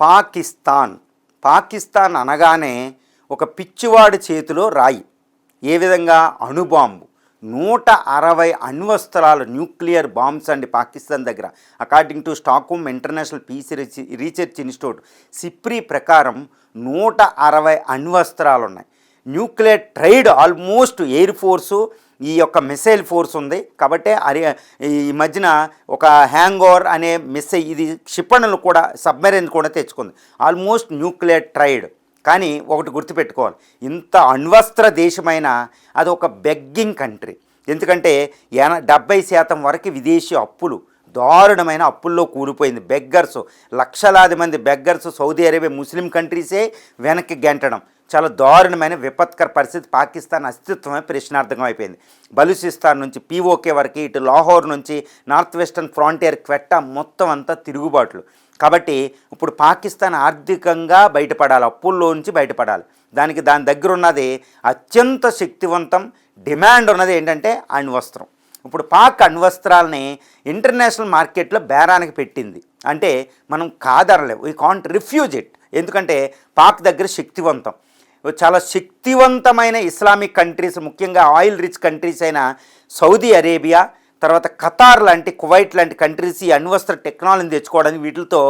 పాకిస్తాన్. పాకిస్తాన్ అనగానే ఒక పిచ్చివాడి చేతిలో రాయి. ఏ విధంగా? అణుబాంబు. 160 అణ్వస్త్రాలు, న్యూక్లియర్ బాంబ్స్ అండి పాకిస్తాన్ దగ్గర. According to Stockholm International Peace Research Institute SIPRI ప్రకారం 160 అణ్వస్త్రాలు ఉన్నాయి. Nuclear triad almost air force, ఈ యొక్క మిసైల్ ఫోర్స్ ఉంది కాబట్టి ఈ మధ్యన ఒక హ్యాంగ్ ఓవర్ అనే మిసైల్, ఇది క్షిపణులు కూడా, సబ్మెరైన్ కూడా తెచ్చుకుంది. Almost nuclear tried. కానీ ఒకటి గుర్తుపెట్టుకోవాలి, ఇంత అణ్వస్త్ర దేశమైన అది ఒక బెగ్గింగ్ కంట్రీ. ఎందుకంటే 70% వరకు విదేశీ అప్పులు, దారుణమైన అప్పుల్లో కూలిపోయింది. బెగ్గర్స్, లక్షలాది మంది బెగ్గర్స్, సౌదీ అరేబియా, ముస్లిం కంట్రీసే వెనక్కి గెంటడం, చాలా దారుణమైన విపత్కర పరిస్థితి. పాకిస్తాన్ అస్తిత్వమే ప్రశ్నార్థకం అయిపోయింది. బలూచిస్తాన్ నుంచి పీఓకే వరకు, ఇటు లాహోర్ నుంచి నార్త్ వెస్టర్న్ ఫ్రాంటియర్ క్వెట్టా, మొత్తం అంతా తిరుగుబాట్లు. కాబట్టి ఇప్పుడు పాకిస్తాన్ ఆర్థికంగా బయటపడాలి, అప్పుల్లో నుంచి బయటపడాలి. దాని దగ్గర ఉన్నది అత్యంత శక్తివంతం, డిమాండ్ ఉన్నది ఏంటంటే అణ్వస్త్రం. ఇప్పుడు పాక్ అణ్వస్త్రాలని ఇంటర్నేషనల్ మార్కెట్లో బేరానికి పెట్టింది. అంటే మనం కాదనలేము, వీ కాంట్ రిఫ్యూజ్ ఇట్. ఎందుకంటే పాక్ దగ్గర శక్తివంతం, చాలా శక్తివంతమైన ఇస్లామిక్ కంట్రీస్, ముఖ్యంగా ఆయిల్ రిచ్ కంట్రీస్ అయిన సౌదీ అరేబియా, తర్వాత ఖతార్ లాంటి, కువైట్ లాంటి కంట్రీస్ ఈ అణ్వస్త్ర టెక్నాలజీని తెచ్చుకోవడానికి వీటితో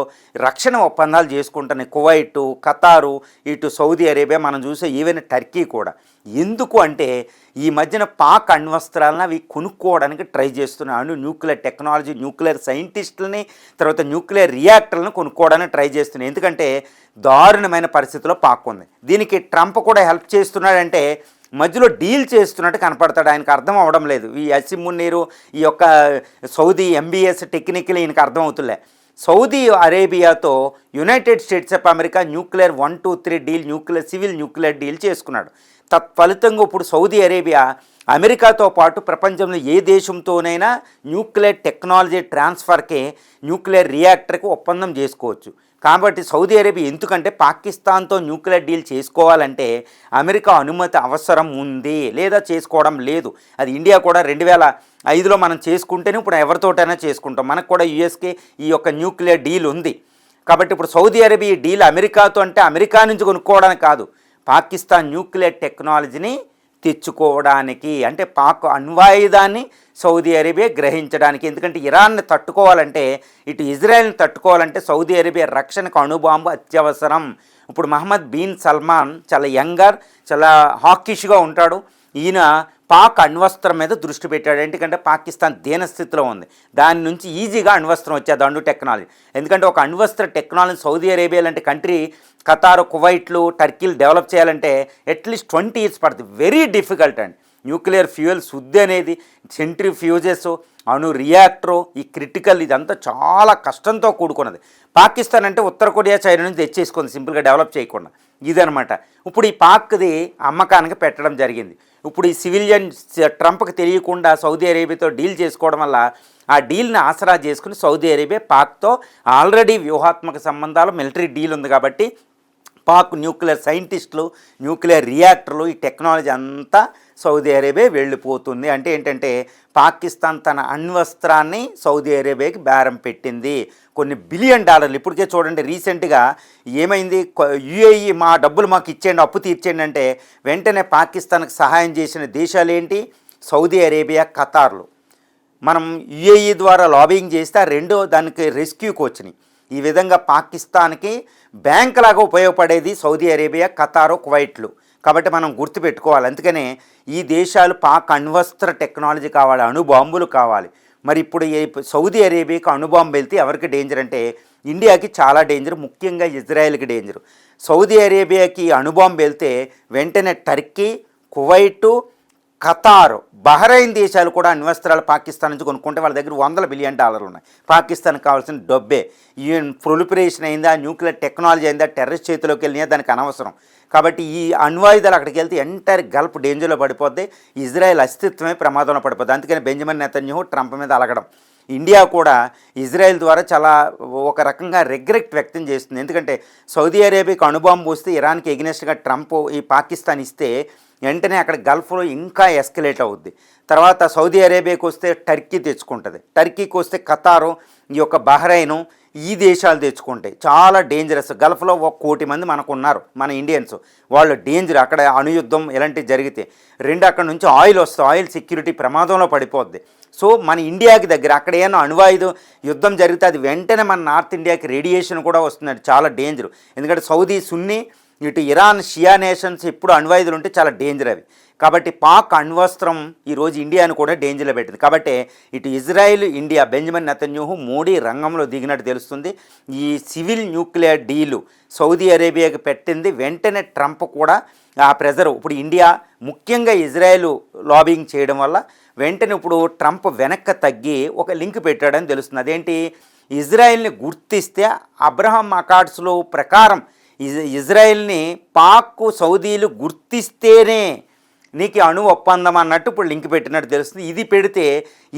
రక్షణ ఒప్పందాలు చేసుకుంటున్నాయి. కువైటు, ఖతారు, ఇటు సౌదీ అరేబియా, మనం చూసే ఈవెన్ టర్కీ కూడా. ఎందుకు అంటే ఈ మధ్యన పాక్ అణ్వస్త్రాలను అవి కొనుక్కోవడానికి ట్రై చేస్తున్నాయి. న్యూక్లియర్ టెక్నాలజీ, న్యూక్లియర్ సైంటిస్టులని, తర్వాత న్యూక్లియర్ రియాక్టర్లను కొనుక్కోవడానికి ట్రై చేస్తున్నాయి. ఎందుకంటే దారుణమైన పరిస్థితిలో పాక్ ఉంది. దీనికి ట్రంప్ కూడా హెల్ప్ చేస్తున్నాడంటే మధ్యలో డీల్ చేస్తున్నట్టు కనపడతాడు. ఆయనకు అర్థం అవ్వడం లేదు. ఈ అసిమున్నీరు, ఈ యొక్క సౌదీ ఎంబీఎస్ టెక్నికల్ ఈయనకు అర్థం అవుతులే. సౌదీ అరేబియాతో United States of America nuclear 1, 2, 3 deal, civil nuclear deal చేసుకున్నాడు. తత్ఫలితంగా ఇప్పుడు సౌదీ అరేబియా అమెరికాతో పాటు ప్రపంచంలో ఏ దేశంతోనైనా న్యూక్లియర్ టెక్నాలజీ ట్రాన్స్ఫర్కి, న్యూక్లియర్ రియాక్టర్కి ఒప్పందం చేసుకోవచ్చు. కాబట్టి సౌదీ అరేబియా, ఎందుకంటే పాకిస్తాన్తో న్యూక్లియర్ డీల్ చేసుకోవాలంటే అమెరికా అనుమతి అవసరం ఉంది, లేదా చేసుకోవడం లేదు. అది ఇండియా కూడా 2005లో మనం చేసుకుంటేనే ఇప్పుడు ఎవరితోటైనా చేసుకుంటాం. మనకు కూడా యుఎస్కి ఈ యొక్క న్యూక్లియర్ డీల్ ఉంది. కాబట్టి ఇప్పుడు సౌదీ అరేబియా డీల్ అమెరికాతో అంటే అమెరికా నుంచి కొనుక్కోవడానికి కాదు, పాకిస్తాన్ న్యూక్లియర్ టెక్నాలజీని తెచ్చుకోవడానికి, అంటే పాక్ అణ్వాయుధాన్ని సౌదీ అరేబియా గ్రహించడానికి. ఎందుకంటే ఇరాన్ని తట్టుకోవాలంటే, ఇటు ఇజ్రాయెల్ని తట్టుకోవాలంటే సౌదీ అరేబియా రక్షణకు అణుబాంబు అత్యవసరం. ఇప్పుడు మహమ్మద్ బిన్ సల్మాన్ చాలా యంగర్, చాలా హాకిష్గా ఉంటాడు. ఈయన పాక్ అణ్వస్త్రం మీద దృష్టి పెట్టాడు. ఎందుకంటే పాకిస్తాన్ దీనస్థితిలో ఉంది, దాని నుంచి ఈజీగా అణ్వస్త్రం వచ్చేది, అణు టెక్నాలజీ. ఎందుకంటే ఒక అణ్వస్త్ర టెక్నాలజీ సౌదీ అరేబియా లాంటి కంట్రీ, ఖతార్, కువైట్లు, టర్కీలు డెవలప్ చేయాలంటే అట్లీస్ట్ 20 years పడుతుంది. వెరీ డిఫికల్ట్ అండి. న్యూక్లియర్ ఫ్యూయల్ శుద్ధి అనేది, సెంట్రిఫ్యూజెస్, అణు రియాక్టరు, ఈ క్రిటికల్, ఇదంతా చాలా కష్టంతో కూడుకున్నది. పాకిస్తాన్ అంటే ఉత్తర కొరియా, చైనా నుంచి తెచ్చేసుకుంది సింపుల్గా, డెవలప్ చేయకుండా. ఇదనమాట. ఇప్పుడు ఈ పాక్ది అమ్మకానికి పెట్టడం జరిగింది. ఇప్పుడు ఈ సివిలియన్ ట్రంప్కి తెలియకుండా సౌదీ అరేబియాతో డీల్ చేసుకోవడం వల్ల ఆ డీల్ని ఆసరా చేసుకుని సౌదీ అరేబియా పాక్తో ఆల్రెడీ వ్యూహాత్మక సంబంధాలు, మిలిటరీ డీల్ ఉంది కాబట్టి పాక్ న్యూక్లియర్ సైంటిస్టులు, న్యూక్లియర్ రియాక్టర్లు, ఈ టెక్నాలజీ అంతా సౌదీ అరేబియా వెళ్ళిపోతుంది. అంటే ఏంటంటే పాకిస్తాన్ తన అణ్వస్త్రాన్ని సౌదీ అరేబియాకి బేరం పెట్టింది, కొన్ని $1 బిలియన్. ఇప్పటికే చూడండి, రీసెంట్గా ఏమైంది, యుఏఈ మా డబ్బులు మాకు ఇచ్చేయండి, అప్పు తీర్చేయండి అంటే వెంటనే పాకిస్తాన్కి సహాయం చేసిన దేశాలు ఏంటి? సౌదీ అరేబియా, ఖతార్లు. మనం యుఏఈ ద్వారా లాబింగ్ చేస్తే ఆ రెండు దానికి రెస్క్యూకి వచ్చినాయి. ఈ విధంగా పాకిస్తాన్కి బ్యాంక్ లాగా ఉపయోగపడేది సౌదీ అరేబియా, ఖతారు, కువైట్లు. కాబట్టి మనం గుర్తుపెట్టుకోవాలి. అందుకనే ఈ దేశాలు పాక్ అణ్వస్త్ర టెక్నాలజీ కావాలి, అణుబాంబులు కావాలి. మరి ఇప్పుడు సౌదీ అరేబియాకి అణుబాంబు వెళ్తే ఎవరికి డేంజర్ అంటే ఇండియాకి చాలా డేంజర్, ముఖ్యంగా ఇజ్రాయెల్కి డేంజర్. సౌదీ అరేబియాకి అణుబాంబు వెళ్తే వెంటనే టర్కీ, కువైటు, ఖతారు, బహ్రెయిన్ దేశాలు కూడా అణ్వస్త్రాలు పాకిస్తాన్ నుంచి కొనుక్కుంటే వాళ్ళ దగ్గర $100 బిలియన్ ఉన్నాయి. పాకిస్తాన్కి కావాల్సిన డబ్బే. ఈవెన్ ప్రొలిఫరేషన్ అయిందా, న్యూక్లియర్ టెక్నాలజీ అయిందా, టెర్రరిస్ట్ చేతిలోకి వెళ్ళినా దానికి అనవసరం. కాబట్టి ఈ అణ్వాయుధాలు అక్కడికి వెళ్తే ఎంటైర్ గల్ఫ్ డేంజర్లో పడిపోద్ది, ఇజ్రాయెల్ అస్తిత్వమే ప్రమాదంలో పడిపోద్ది. అందుకని బెంజమిన్ నెతన్యాహు ట్రంప్ మీద అలగడం. ఇండియా కూడా ఇజ్రాయెల్ ద్వారా చాలా ఒక రకంగా రిగ్రెట్ వ్యక్తం చేస్తుంది. ఎందుకంటే సౌదీ అరేబియాకి అణుబాంబు వస్తే ఇరాన్కి ఎగ్నెస్ట్గా ట్రంప్ ఈ పాకిస్తాన్ ఇస్తే వెంటనే అక్కడ గల్ఫ్లో ఇంకా ఎస్కలేట్ అవుద్ది. తర్వాత సౌదీ అరేబియాకి వస్తే టర్కీ తెచ్చుకుంటుంది, టర్కీకి వస్తే ఖతారు, ఈ యొక్క బహ్రెయిను, ఈ దేశాలు తెచ్చుకుంటాయి. చాలా డేంజరస్. గల్ఫ్లో 1,00,00,000 మంది మనకు ఉన్నారు, మన ఇండియన్స్. వాళ్ళు డేంజర్. అక్కడ అణుయుద్ధం ఇలాంటివి జరిగితే అక్కడ నుంచి ఆయిల్ వస్తుంది, ఆయిల్ సెక్యూరిటీ ప్రమాదంలో పడిపోద్ది. సో మన ఇండియాకి దగ్గర అక్కడ ఏమైనా అణువాయుధ యుద్ధం జరిగితే అది వెంటనే మన నార్త్ ఇండియాకి రేడియేషన్ కూడా వస్తుంది. చాలా డేంజర్. ఎందుకంటే సౌదీ సున్నీ, ఇటు ఇరాన్ షియా నేషన్స్ ఎప్పుడు అణ్వాయుధులు ఉంటే చాలా డేంజర్ అవి. కాబట్టి పాక్ అణ్వస్త్రం ఈరోజు ఇండియాను కూడా డేంజర్లో పెట్టింది. కాబట్టి ఇటు Israel, India, Benjamin Netanyahu, Modi రంగంలో దిగినట్టు తెలుస్తుంది. ఈ సివిల్ న్యూక్లియర్ డీలు సౌదీ అరేబియాకి పెట్టింది. వెంటనే ట్రంప్ కూడా ఆ ప్రెజర్ ఇప్పుడు ఇండియా ముఖ్యంగా ఇజ్రాయెల్ లాబింగ్ చేయడం వల్ల వెంటనే ఇప్పుడు ట్రంప్ వెనక్కి తగ్గి ఒక లింక్ పెట్టాడని తెలుస్తుంది. అదేంటి, ఇజ్రాయెల్ని గుర్తిస్తే అబ్రహాం అకార్డ్స్లో ప్రకారం ఇజ్రాయెల్ని పాక్ సౌదీలు గుర్తిస్తేనే నీకు అణు ఒప్పందం అన్నట్టు ఇప్పుడు లింక్ పెట్టినట్టు తెలుస్తుంది. ఇది పెడితే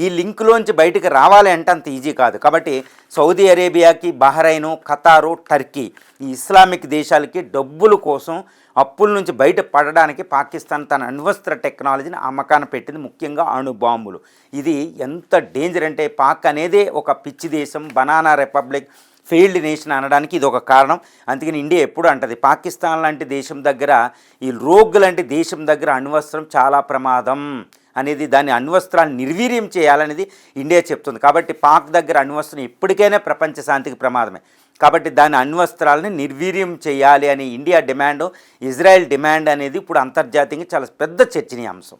ఈ లింక్లోంచి బయటకు రావాలి అంటే అంత ఈజీ కాదు. కాబట్టి సౌదీ అరేబియాకి, బహ్రైను, ఖతారు, టర్కీ ఈ ఇస్లామిక్ దేశాలకి డబ్బుల కోసం అప్పుల నుంచి బయట పడడానికి పాకిస్తాన్ తన అణ్వస్త్ర టెక్నాలజీని అమ్మకాన పెట్టింది, ముఖ్యంగా అణుబాంబులు. ఇది ఎంత డేంజర్ అంటే పాక్ అనేదే ఒక పిచ్చి దేశం, బనానా రిపబ్లిక్, ఫెయిల్డ్ నేషన్ అనడానికి ఇది ఒక కారణం. అందుకని ఇండియా ఎప్పుడు అంటది పాకిస్తాన్ లాంటి దేశం దగ్గర, ఈ రోగ్ లాంటి దేశం దగ్గర అణ్వస్త్రం చాలా ప్రమాదం అనేది, దాని అణ్వస్త్రాన్ని నిర్వీర్యం చేయాలనేది ఇండియా చెప్తుంది. కాబట్టి పాక్ దగ్గర అణ్వస్త్రం ఎప్పటికైనా ప్రపంచ శాంతికి ప్రమాదమే. కాబట్టి దాని అణ్వస్త్రాలని నిర్వీర్యం చేయాలి అని ఇండియా డిమాండ్, ఇజ్రాయెల్ డిమాండ్ అనేది ఇప్పుడు అంతర్జాతీయంగా చాలా పెద్ద చర్చనీయాంశం.